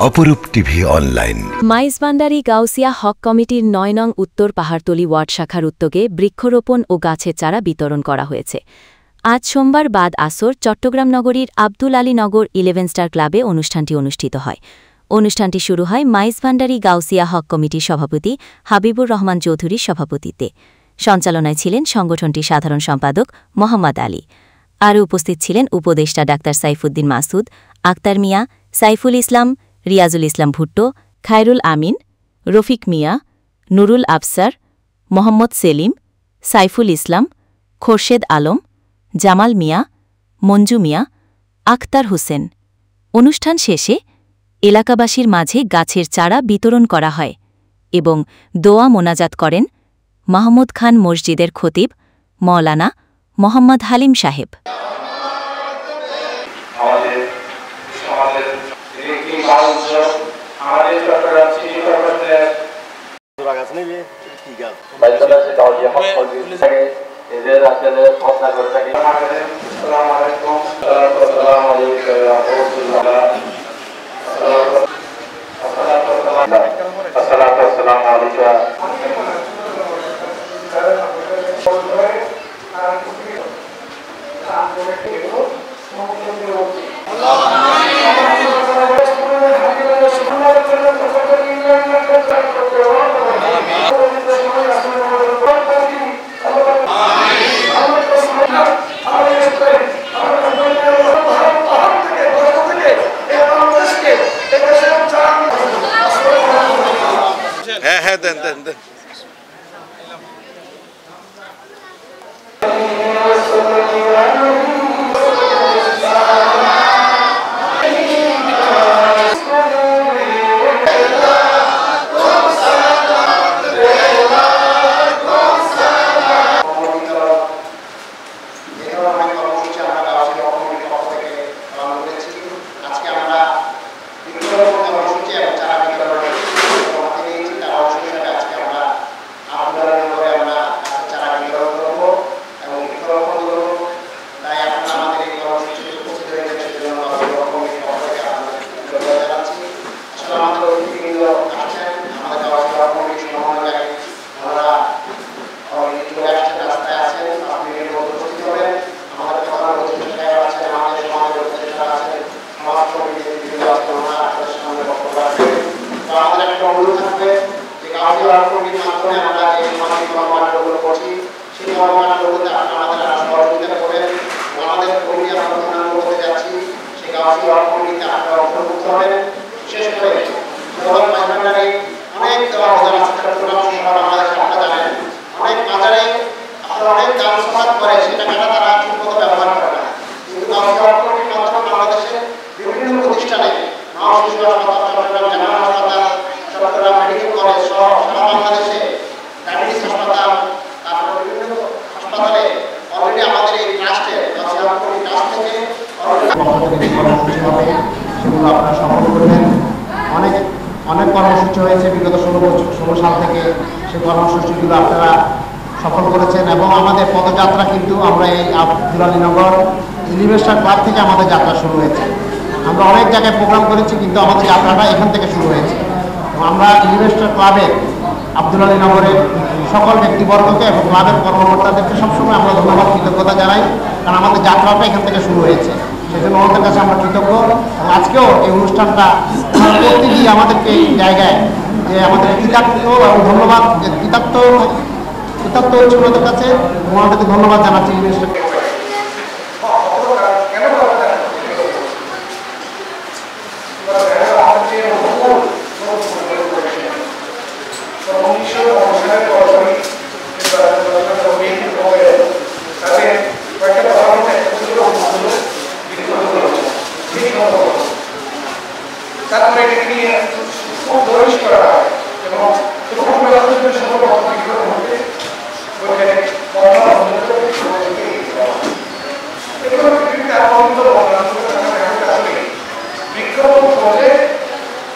অপরূপ TV online. Maizbhandari Gausia হক কমিটির ৯ নং উত্তর পাহাড়তলী ওয়ার্ড শাখার উদ্যোগে বৃক্ষরোপণ ও গাছের চারা বিতরণ করা হয়েছে। আজ সোমবার বাদ আসর চট্টগ্রাম নগরীর আব্দুল আলী নগর 11 স্টার ক্লাবে অনুষ্ঠানটি অনুষ্ঠিত হয়। অনুষ্ঠানটি শুরু হয় মাইজভান্ডারী গাউসিয়া হক কমিটির সভাপতি হাবিবুর রহমান চৌধুরীর সভাপতিত্বে। সঞ্চালনায় ছিলেন সংগঠনটির সাধারণ সম্পাদক মোহাম্মদ আলী। আরও উপস্থিত ছিলেন উপদেষ্টা ডাক্তার সাইফুদ্দিন মাসুদ, আক্তার মিয়া, সাইফুল ইসলাম, রিয়াজুল ইসলাম ভুট্টো, খায়রুল আমিন, রফিক মিয়া, নুরুল আফসার, মোহাম্মদ সেলিম, সাইফুল ইসলাম, খোরশেদ আলম, জামাল মিয়া, মঞ্জু মিয়া, আখতার হোসেন। অনুষ্ঠান শেষে এলাকাবাসীর মাঝে গাছের চারা বিতরণ করা হয় এবং দোয়া মোনাজাত করেন মাহমুদ খান মসজিদের খতিব মওলানা মোহাম্মদ হালিম সাহেব। হ্যাঁ দেন দেন দেন। অনেক কর্মসূচি হয়েছে বিগত 16 সাল থেকে। সেই কর্মসূচিগুলো আপনারা সফল করেছেন এবং আমাদের পদযাত্রা কিন্তু আমরা এই আব্দুল আলী নগর 11 স্টার ক্লাব থেকে আমাদের যাত্রা শুরু হয়েছে। আমরা অনেক জায়গায় প্রোগ্রাম করেছি কিন্তু আমাদের যাত্রাটা এখান থেকে শুরু হয়েছে। আমরা 11 স্টার ক্লাবের আব্দুল আলী নগরের সকল ব্যক্তিবর্গকে এবং ক্লাবের কর্মকর্তাদেরকে সবসময় আমরা ধন্যবাদ কৃতজ্ঞতা জানাই, কারণ আমাদের যাত্রাটা এখান থেকে শুরু হয়েছে। সেজন্য আমাদের কাছে আমরা কৃতজ্ঞ। আজকেও এই অনুষ্ঠানটা করতে গিয়ে আমাদেরকে এই জায়গায় যে আমাদের কৃতার্থ এবং ধন্যবাদ কৃতার্থ হচ্ছে ওনাদের কাছে, ওনাদেরকে ধন্যবাদ জানাচ্ছি। তারপরে এটাকে নিয়ে খুব দরিশ করা হয় এবং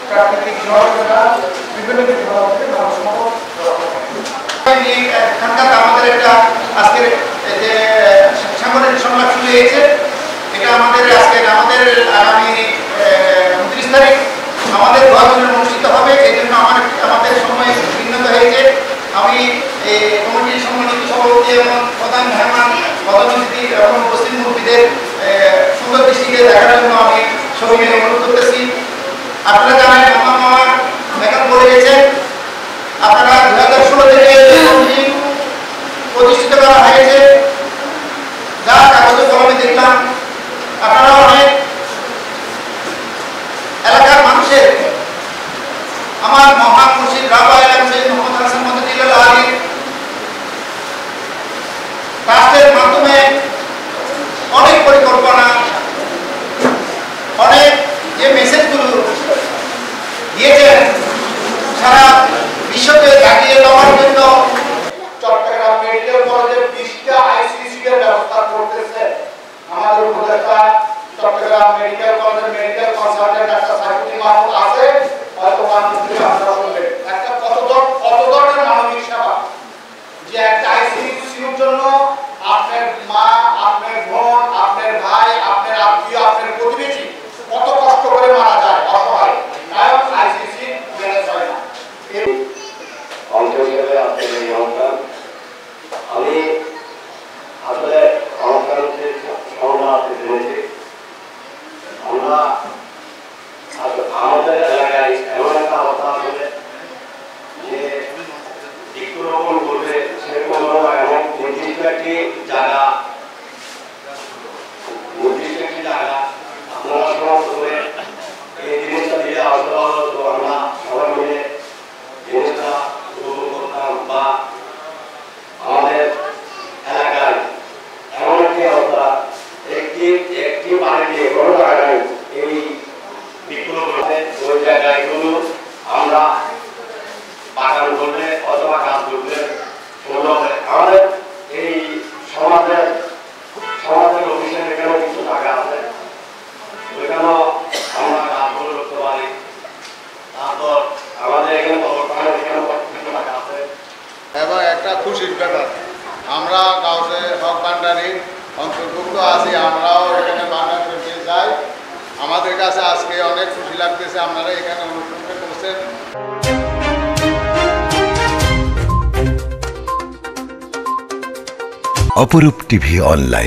প্রাকৃতিক ঝড় বিভিন্ন আমাদের একটা আজকের যে সাংগঠনিক সংলাপ শুরু হয়েছে, এটা আমাদের আজকে আমাদের আগামী 29 তারিখ আমাদের ঘরে অনুষ্ঠিত হবে। এই জন্য আমাদের সময় ভিন্নতা হয়েছে। আমি এই কমিটির সম্মানিত সভাপতি এবং প্রধান মেহমান প্রধান অতিথি এবং উপস্থিত মুরব্বীদের সুন্দর দৃষ্টিতে দেখার জন্য আমি সবাইকে অনুরোধ করতেছি। আপনারা জানেন মামা মেকান বলে গেছেন, আপনারা 2016 থেকে কমিটি প্রতিষ্ঠিত করা হয়েছে, যা কাগজে কলমে দেখলাম। আপনারা অনেক এলাকার মানুষের আমার মহান মুর্শিদ রাবা এলাকা সৈয়দ মোহাম্মদ হাসান মদদুল্লাহ আলী রাষ্ট্রের মাধ্যমে অনেক পরিকল্পনা, অনেক যে মেসেজগুলো দিয়েছেন সারা বিশ্বকে জাগিয়ে দেওয়ার জন্য চট্টগ্রাম মেডিকেল কলেজে 20টা আইসিইউ এর ব্যবস্থা করতেছে আমাদের উপদেষ্টা। চট্টগ্রাম মেডিকেল কলেজের medical consultant doctor Saifuddin Mahmud আছে, হয়তো মানুষদের আপনারা শুনবেন। একটা কত ধরনের মানবিক সেবা যে একটা আইসিইউর জন্য আপনার মা, আপনার বোন, আপনার ভাই, আপনার আত্মীয়, আপনার প্রতিবেশী কত কষ্ট করে মারা যায় অসহায়, কারণ আইসিইউ ম্যানেজ হয় না। অংশ হিসেবে আজকের এই অনুষ্ঠান আমি আসলে অনুষ্ঠানটির সংবাদ জেনেছি। আমরা আমাদের এলাকায় এমন একটা অবস্থা আছে যে বৃক্ষরোপণ করবে সেরকম এমন নির্দিষ্ট একটি জায়গা আপনারা সমস্ত এই জিনিসটা দিলে আসতে পারলো, তো আমরা সবাই মিলে জিনিসটা উপভোগ করতাম। বা আমাদের এলাকায় এমন একটি অবস্থা, একটি বাড়িতে কোনো জায়গায় এই বৃক্ষরোপণ ওই জায়গাগুলো আমরা বাগান করলে অথবা গাছ করলে আমাদের এই সমাজের অফিসের এখানেও কিছু জায়গা আছে, ওইখানেও আমরা গাছ করে করতে পারি। তারপর আমাদের এখানে এখানেও কিছু জায়গা আছে। এবং একটা খুশির ব্যাপার, আমরা কাউকে হক ভান্ডারির অন্তর্ভুক্ত আছি, আমরাও এখানে ভান্ডার করতে চাই। আমাদের কাছে আজকে অনেক খুশি লাগতেছে আপনারা এখানে অনুষ্ঠানটা করছেন। অপরূপ টিভি অনলাইন।